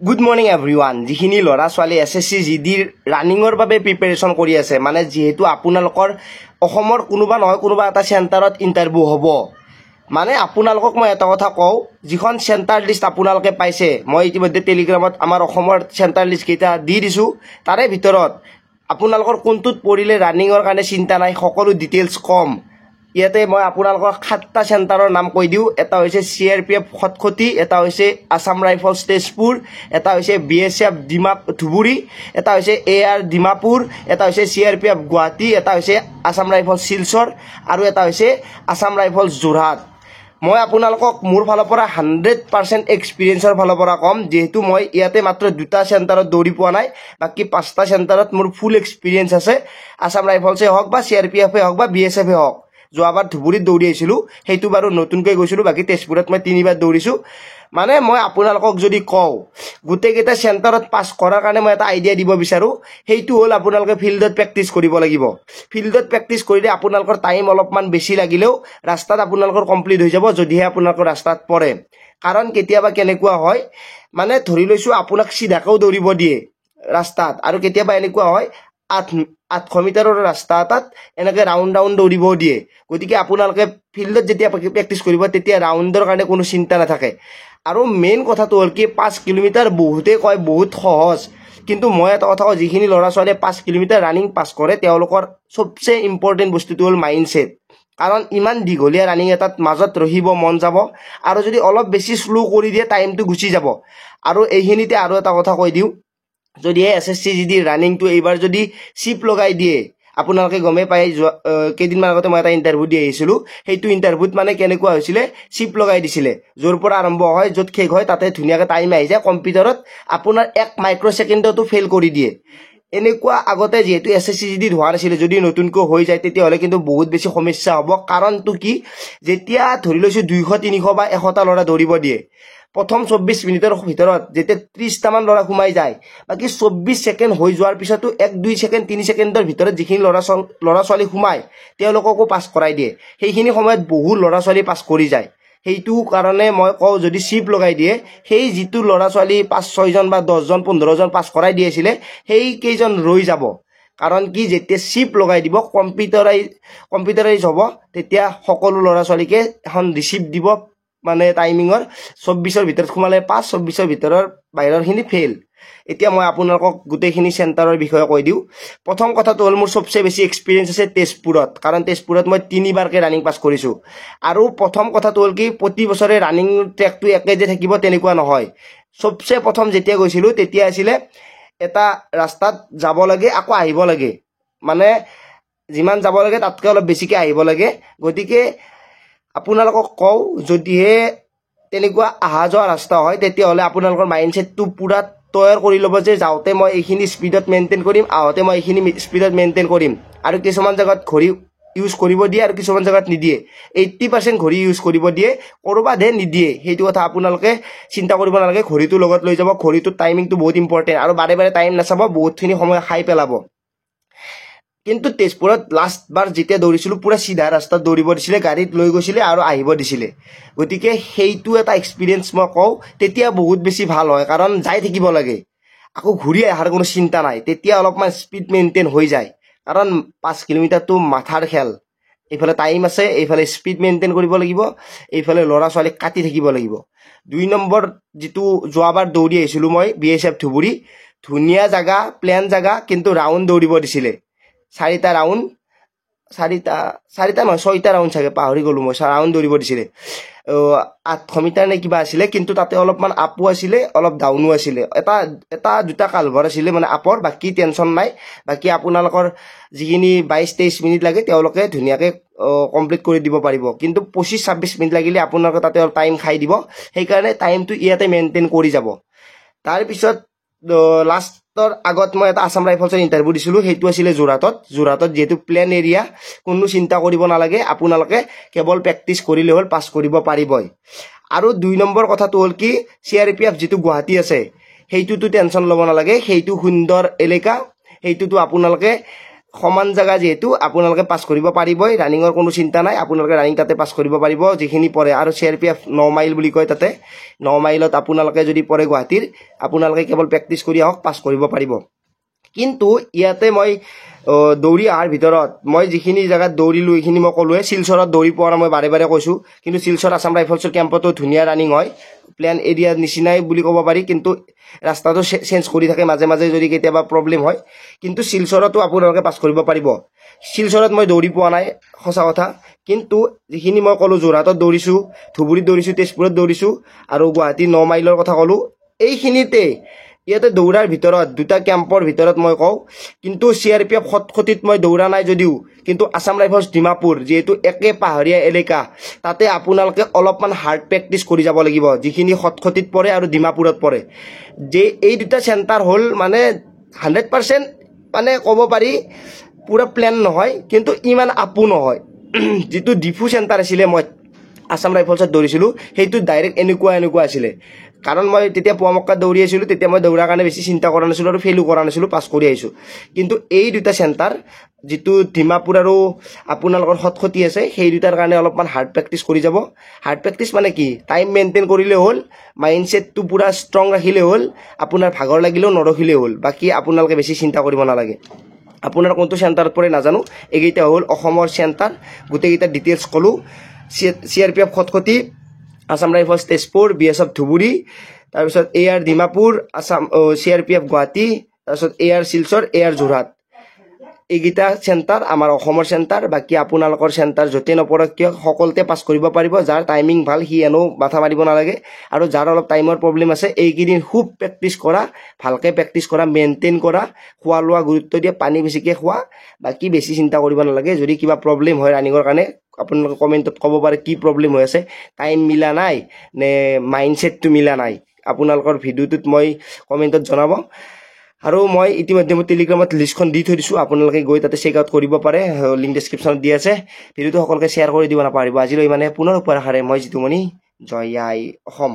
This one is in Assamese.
গুড মৰ্নিং এভৰিৱান যিখিনি ল'ৰা ছোৱালী এছএছচি জিডিৰ ৰানিঙৰ বাবে প্ৰিপেৰেশ্যন কৰি আছে মানে যিহেতু আপোনালোকৰ অসমৰ কোনোবা নহয় কোনোবা এটা চেণ্টাৰত ইণ্টাৰভিউ হ'ব মানে আপোনালোকক মই এটা কথা কওঁ যিখন চেণ্টাৰ লিষ্ট আপোনালোকে পাইছে মই ইতিমধ্যে টেলিগ্ৰামত আমাৰ অসমৰ চেণ্টাৰ লিষ্ট কেইটা দি দিছোঁ তাৰে ভিতৰত আপোনালোকৰ কোনটোত পৰিলে ৰানিঙৰ কাৰণে চিন্তা নাই সকলো ডিটেইলছ কম ইয়াতে মই আপোনালোকৰ 7টা চেণ্টাৰৰ নাম কৈ দিওঁ এটা হৈছে CRPF খটখটি এটা হৈছে আসাম ৰাইফলছ তেজপুৰ এটা হৈছে BSF ধুবুৰী এটা হৈছে AR ডিমাপুৰ এটা হৈছে CRPF গুৱাহাটী এটা হৈছে আসাম ৰাইফলছ শিলচৰ আৰু এটা হৈছে আসাম ৰাইফলছ যোৰহাট মই আপোনালোকক মোৰ ফালৰ পৰা 100% এক্সপেৰিয়েন্সৰ ফালৰ পৰা কম যেহেতু মই ইয়াতে মাত্ৰ দুটা চেণ্টাৰত দৌৰি পোৱা নাই বাকি 5টা চেণ্টাৰত মোৰ ফুল এক্সপেৰিয়েন্স আছে আসাম ৰাইফলছে হওক বা CRPF হওক বা BSF হওক যোৱাবাৰ ধুবুৰীত দৌৰি আহিছিলোঁ সেইটো বাৰু নতুনকৈ গৈছিলোঁ বাকি তেজপুৰত মই 3বাৰ দৌৰিছোঁ মানে মই আপোনালোকক যদি কওঁ গোটেইকেইটা চেণ্টাৰত পাছ কৰাৰ কাৰণে মই এটা আইডিয়া দিব বিচাৰোঁ সেইটো হ'ল আপোনালোকে ফিল্ডত প্ৰেক্টিছ কৰিব লাগিব ফিল্ডত প্ৰেক্টিছ কৰিলে আপোনালোকৰ টাইম অলপমান বেছি লাগিলেও ৰাস্তাত আপোনালোকৰ কমপ্লিট হৈ যাব যদিহে আপোনালোকৰ ৰাস্তাত পৰে কাৰণ কেতিয়াবা কেনেকুৱা হয় মানে ধৰি লৈছোঁ আপোনাক সিধাকেও দৌৰিব দিয়ে ৰাস্তাত আৰু কেতিয়াবা এনেকুৱা হয় 800 মিটাৰৰ ৰাস্তা এটাত এনেকৈ ৰাউণ্ড দৌৰিব দিয়ে গতিকে আপোনালোকে ফিল্ডত যেতিয়া প্ৰেক্টিছ কৰিব তেতিয়া ৰাউণ্ডৰ কাৰণে কোনো চিন্তা নাথাকে আৰু মেইন কথাটো হ'ল কি 5 কিলোমিটাৰ বহুতে কয় বহুত সহজ কিন্তু মই এটা কথা কওঁ যিখিনি ল'ৰা ছোৱালীয়ে 5 কিলোমিটাৰ ৰানিং পাছ কৰে তেওঁলোকৰ সবচে ইম্পৰ্টেণ্ট বস্তুটো হ'ল মাইণ্ডছেট কাৰণ ইমান দীঘলীয়া ৰানিং এটাত মাজত ৰহিব মন যাব আৰু যদি অলপ বেছি স্লো কৰি দিয়ে টাইমটো গুচি যাব আৰু এইখিনিতে আৰু এটা কথা কৈ দিওঁ যদি এছএছচি জিডি ৰানিংটো এইবাৰ যদি চিপ লগাই দিয়ে আপোনালোকে গমে পাই কেইদিনমান আগতে মই এটা ইণ্টাৰভিউ দি আহিছিলোঁ সেইটো ইণ্টাৰভিউত মানে কেনেকুৱা হৈছিলে চিপ লগাই দিছিলে য'ৰ পৰা আৰম্ভ হয় য'ত শেষ হয় তাতে ধুনীয়াকৈ টাইম আহি যায় কম্পিউটাৰত আপোনাৰ 1 মাইক্ৰ'ছেকেণ্ডতো ফেইল কৰি দিয়ে এনেকুৱা আগতে যেহেতু এছএছচি জিডি হোৱা নাছিলে যদি নতুনকৈ হৈ যায় তেতিয়াহ'লে কিন্তু বহুত বেছি সমস্যা হ'ব কাৰণটো কি যেতিয়া ধৰি লৈছোঁ 200 300 বা 100টা ল'ৰা দৌৰিব দিয়ে প্ৰথম 24 মিনিটৰ ভিতৰত যেতিয়া 30টা মান ল'ৰা সোমাই যায় বাকি 24 সেকেন্ড হৈ যোৱাৰ পিছতো 1-2 সেকেন্ড 3 সেকেন্ডৰ ভিতৰত যিখিনি ল'ৰা ছোৱালী সোমাই তেওঁলোককো পাছ কৰাই দিয়ে সেইখিনি সময়ত বহু ল'ৰা ছোৱালী পাছ কৰি যায় সেইটো কাৰণে মই কওঁ যদি চিপ লগাই দিয়ে সেই যিটো ল'ৰা ছোৱালী 5-6 জন বা 10 জন 15 জন পাছ কৰাই দিয়েছিলে সেই কেইজন ৰৈ যাব কাৰণ কি যেতিয়া চিপ লগাই দিব কম্পিউটাৰাইজ হ'ব তেতিয়া সকলো ল'ৰা ছোৱালীকে এখন ৰিচিপ্ট দিব মানে টাইমিঙৰ 24ৰ ভিতৰত সোমালে 24ৰ ভিতৰৰ বাহিৰৰখিনি ফেইল এতিয়া মই আপোনালোকক গোটেইখিনি চেণ্টাৰৰ বিষয়ে কৈ দিওঁ প্ৰথম কথাটো হ'ল মোৰ সবচে বেছি এক্সপেৰিয়েন্স আছে তেজপুৰত কাৰণ তেজপুৰত মই 3বাৰকৈ ৰানিং পাছ কৰিছোঁ আৰু প্ৰথম কথাটো হ'ল কি প্ৰতি বছৰে ৰানিং ট্ৰেকটো একে যে থাকিব তেনেকুৱা নহয় সবচে প্ৰথম যেতিয়া গৈছিলোঁ তেতিয়া আছিলে এটা ৰাস্তাত যাব লাগে আকৌ আহিব লাগে মানে যিমান যাব লাগে তাতকৈ অলপ বেছিকৈ আহিব লাগে গতিকে আপোনালোকক কওঁ যদিহে তেনেকুৱা অহা যোৱা ৰাস্তা হয় তেতিয়াহ'লে আপোনালোকৰ মাইণ্ডছেটটো পুৰা তৈয়াৰ কৰি ল'ব যে যাওঁতে মই এইখিনি স্পীডত মেইনটেইন কৰিম আহোঁতে মই এইখিনি স্পীডত মেইনটেইন কৰিম আৰু কিছুমান জেগাত ঘড়ী ইউজ কৰিব দিয়ে আৰু কিছুমান জেগাত নিদিয়ে 80% ঘড়ী ইউজ কৰিব দিয়ে ক'ৰবাতহে নিদিয়ে সেইটো কথা আপোনালোকে চিন্তা কৰিব নালাগে ঘড়ীটো লগত লৈ যাব ঘড়ীটোৰ টাইমিংটো বহুত ইম্পৰ্টেণ্ট আৰু বাৰে বাৰে টাইম নাচাব বহুতখিনি সময় খাই পেলাব কিন্তু তেজপুৰত লাষ্ট বাৰ যেতিয়া দৌৰিছিলোঁ পুৰা সিধা ৰাস্তাত দৌৰিব দিছিলে গাড়ীত লৈ গৈছিলে আৰু আহিব দিছিলে গতিকে সেইটো এটা এক্সপেৰিয়েন্স মই কওঁ তেতিয়া বহুত বেছি ভাল হয় কাৰণ যাই থাকিব লাগে আকৌ ঘূৰি অহাৰ কোনো চিন্তা নাই তেতিয়া অলপমান স্পীড মেইনটেইন হৈ যায় কাৰণ 5 কিলোমিটাৰটো মাথাৰ খেল এইফালে টাইম আছে এইফালে স্পীড মেইনটেইন কৰিব লাগিব এইফালে ল'ৰা ছোৱালী কাটি থাকিব লাগিব 2 নম্বৰ যিটো যোৱাবাৰ দৌৰি আহিছিলোঁ মই BSF ধুবুৰী ধুনীয়া জাগা প্লেন জাগা কিন্তু ৰাউণ্ড দৌৰিব দিছিলে 4টা ৰাউণ্ড 4টা নহয় 6টা ৰাউণ্ড চাগে পাহৰি গ'লোঁ মই ৰাউণ্ড দৌৰিব দিছিলে 800 মিটাৰ নে কিবা আছিলে কিন্তু তাতে অলপমান আপো আছিলে অলপ ডাউনো আছিলে এটা দুটা কালভাৰ আছিলে মানে আপৰ বাকী টেনশ্যন নাই বাকী আপোনালোকৰ যিখিনি 22-23 মিনিট লাগে তেওঁলোকে ধুনীয়াকৈ কমপ্লিট কৰি দিব পাৰিব কিন্তু 25-26 মিনিট লাগিলে আপোনালোকে তাতে টাইম খাই দিব সেইকাৰণে টাইমটো ইয়াতে মেইনটেইন কৰি যাব তাৰপিছত লাষ্টৰ আগত মই এটা আসাম ৰাইফলছৰ ইণ্টাৰভিউ দিছিলোঁ সেইটো আছিলে যোৰহাটত যিহেতু প্লেন এৰিয়া কোনো চিন্তা কৰিব নালাগে আপোনালোকে কেৱল প্ৰেক্টিছ কৰিলে হ'ল পাছ কৰিব পাৰিবই আৰু 2 নম্বৰ কথাটো হ'ল কি CRPF যিটো গুৱাহাটী আছে সেইটোতো টেনশ্যন ল'ব নালাগে সেইটো সুন্দৰ এলেকা সেইটোতো আপোনালোকে সমান জায়গা যেহেতু আপোনালোকে পাছ কৰিব পাৰিবই ৰানিঙৰ কোনো চিন্তা নাই আপোনালোকে ৰানিং তাতে পাছ কৰিব পাৰিব যিখিনি পৰে আৰু CRPF 9 মাইল বুলি কয় তাতে 9 মাইলত আপোনালোকে যদি পৰে গুৱাহাটীৰ আপোনালোকে কেৱল প্ৰেক্টিছ কৰি আহক পাছ কৰিব পাৰিব কিন্তু ইয়াতে মই দৌৰি অহাৰ ভিতৰত মই যিখিনি জায়গাত দৌৰিলো এইখিনি মই ক'লোৱে শিলচৰত দৌৰি পোৱা মই বাৰে বাৰে কৈছো কিন্তু শিলচৰ আসাম ৰাইফলছৰ কেম্পতো ধুনীয়া ৰানিং হয় প্লেন এৰিয়া নিচিনাই বুলি ক'ব পাৰি কিন্তু ৰাস্তাটো চেঞ্জ কৰি থাকে মাজে মাজে যদি কেতিয়াবা প্ৰব্লেম হয় কিন্তু শিলচৰতো আপোনালোকে পাছ কৰিব পাৰিব শিলচৰত মই দৌৰি পোৱা নাই সঁচা কথা কিন্তু যিখিনি মই ক'লো যোৰহাটত দৌৰিছো ধুবুৰীত দৌৰিছো তেজপুৰত দৌৰিছো আৰু গুৱাহাটী 9 মাইলৰ কথা ক'লো এইখিনিতে ইয়াতে দৌৰাৰ ভিতৰত দুটা কেম্পৰ ভিতৰত মই কওঁ কিন্তু CRPF খটখটিত মই দৌৰা নাই যদিও কিন্তু আসাম ৰাইফলছ ডিমাপুৰ যেহেতু একে পাহাৰীয়া এলেকা তাতে আপোনালোকে অলপমান হাৰ্ড প্ৰেক্টিছ কৰি যাব লাগিব যিখিনি খটখটিত পৰে আৰু ডিমাপুৰত পৰে যে এই দুটা চেণ্টাৰ হ'ল মানে 100% মানে ক'ব পাৰি পুৰা প্লেন নহয় কিন্তু ইমান আপু নহয় যেটো ডিফু চেণ্টাৰ আছিলে মই আসাম ৰাইফলছত দৌৰিছিলো সেইটো ডাইৰেক্ট এনেকুৱা আছিলে কাৰণ মই তেতিয়া পুৱামক্কা দৌৰি আছিলো তেতিয়া মই দৌৰাৰ কাৰণে বেছি চিন্তা কৰা নাছিলো আৰু ফেইলো কৰা নাছিলো পাছ কৰি আহিছো কিন্তু এই দুটা চেণ্টাৰ যেটো ডিমাপুৰ আৰু আপোনালোকৰ খটখটি আছে সেই দুটাৰ কাৰণে অলপমান হাৰ্ড প্ৰেক্টিছ কৰি যাব হাৰ্ড প্ৰেক্টিছ মানে কি টাইম মেইনটেইন কৰিলে হ'ল মাইণ্ডছেটটো পুৰা ষ্ট্ৰং ৰাখিলে হ'ল আপোনাৰ ভাগৰ লাগিলেও নৰখিলে হ'ল বাকি আপোনালোকে বেছি চিন্তা কৰিব নালাগে আপোনাৰ কোনটো চেণ্টাৰত পৰে নাজানো এইকেইটা হ'ল অসমৰ চেণ্টাৰ গোটেইকেইটা ডিটেইলছ ক'লো CRPF খটখটি আসাম ৰাইফলছ তেজপুৰ BSF ধুবুৰী তাৰপিছত AR ডিমাপুৰ আসাম CRPF গুৱাহাটী তাৰপিছত AR শিলচৰ AR যোৰহাট এইকেইটা চেণ্টাৰ আমাৰ অসমৰ চেণ্টাৰ বাকি আপোনালোকৰ চেণ্টাৰ যতে নপৰক কিয় সকলতে পাছ কৰিব পাৰিব যাৰ টাইমিং ভাল হি এনো মাথা মাৰিব নালাগে আৰু যাৰ অলপ টাইমৰ প্ৰব্লেম আছে এইকেইদিন খুব প্ৰেক্টিছ কৰা ভালকে প্ৰেক্টিছ কৰা মেইনটেইন কৰা খোৱা লোৱা গুৰুত্ব দিয়া পানী বেছিকে খোৱা বাকি বেছি চিন্তা কৰিব নালাগে যদি কিবা প্ৰব্লেম হয় ৰানিঙৰ কাৰণে আপোনালোকে কমেন্টত ক'ব পাৰে কি প্ৰব্লেম হৈ আছে টাইম মিলা নাই নে মাইণ্ডছেটটো মিলা নাই আপোনালোকৰ ভিডিওটোত মই কমেন্টত জনাব আৰু মই ইতিমধ্যে মই টেলিগ্ৰামত লিষ্টখন দি থৈ দিছো আপোনালোকে গৈ তাতে চেক আউট কৰিব পাৰে লিংক ডেসক্ৰিপচনত দি আছে ভিডিওটো সকলোকে শ্বেয়াৰ কৰি দিব নাপাৰিব আজিলৈ মানে পুনৰ উপহাৰ হাৰে মই জিতুমণি জয় আই অসম